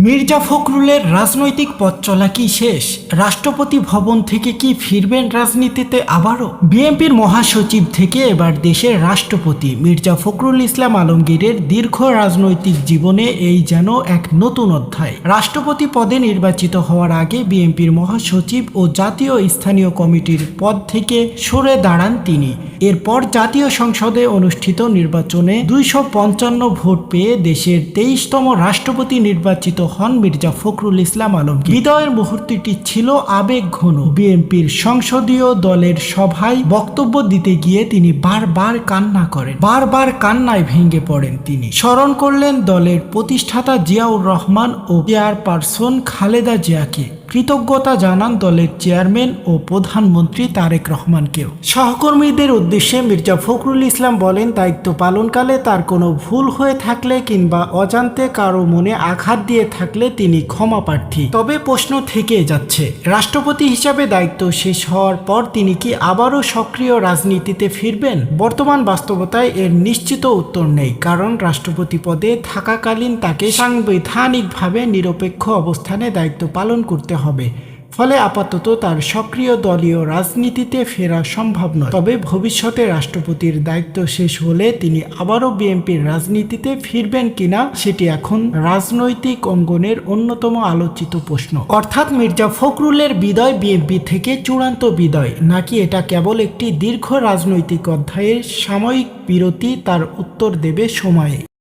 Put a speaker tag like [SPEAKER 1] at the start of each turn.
[SPEAKER 1] মির্জা ফখরুলের রাজনৈতিক পথ চলা কি শেষ? রাষ্ট্রপতি ভবন থেকে কি ফিরবেন রাজনীতিতে আবারও? বিএনপির মহাসচিব থেকে এবার দেশের রাষ্ট্রপতি মির্জা ফখরুল ইসলাম আলমগীরের দীর্ঘ রাজনৈতিক জীবনে এই যেন এক নতুন অধ্যায়। রাষ্ট্রপতি পদে নির্বাচিত হওয়ার আগে বিএনপির মহাসচিব ও জাতীয় স্থানীয় কমিটির পদ থেকে সরে দাঁড়ান তিনি। এরপর জাতীয় সংসদে অনুষ্ঠিত নির্বাচনে 255 ভোট পেয়ে দেশের 23তম রাষ্ট্রপতি নির্বাচিত হন মির্জা ফখরুল ইসলাম আলমগীর। বিদায়ের মুহূর্তটি ছিল আবেগ ঘন। বিএনপির সংসদীয় দলের সভায় বক্তব্য দিতে গিয়ে তিনি বারবার কান্না করেন, বারবার কান্নায় ভেঙে পড়েন। তিনি স্মরণ করলেন দলের প্রতিষ্ঠাতা জিয়াউর রহমান ও চেয়ারপারসন খালেদা জিয়াকে। কৃতজ্ঞতা জানান দলের চেয়ারম্যান ও প্রধানমন্ত্রী তারেক রহমানকেও। সহকর্মীদের উদ্দেশ্যে মির্জা ফখরুল ইসলাম বলেন, দায়িত্ব পালনকালে তার কোনো ভুল হয়ে থাকলে কিংবা অজান্তে কারো মনে আঘাত দিয়ে থাকলে তিনি ক্ষমা প্রার্থী। তবে প্রশ্ন থেকে যাচ্ছে, রাষ্ট্রপতি হিসাবে দায়িত্ব শেষ হওয়ার পর তিনি কি আবারও সক্রিয় রাজনীতিতে ফিরবেন? বর্তমান বাস্তবতায় এর নিশ্চিত উত্তর নেই, কারণ রাষ্ট্রপতি পদে থাকাকালীন তাকে সাংবিধানিকভাবে নিরপেক্ষ অবস্থানে দায়িত্ব পালন করতে হবে। ফলে আপাতত তার সক্রিয় দলীয় রাজনীতিতে ফেরা সম্ভব নয়। তবে ভবিষ্যতে রাষ্ট্রপতির দায়িত্ব শেষ হলে তিনি আবারও বিএনপির রাজনীতিতে ফিরবেন কিনা সেটি এখন রাজনৈতিক অঙ্গনের অন্যতম আলোচিত প্রশ্ন। অর্থাৎ মির্জা ফখরুলের বিদায় বিএনপি থেকে চূড়ান্ত বিদায়, নাকি এটা কেবল একটি দীর্ঘ রাজনৈতিক অধ্যায়ের সাময়িক বিরতি, তার উত্তর দেবে সময়ে।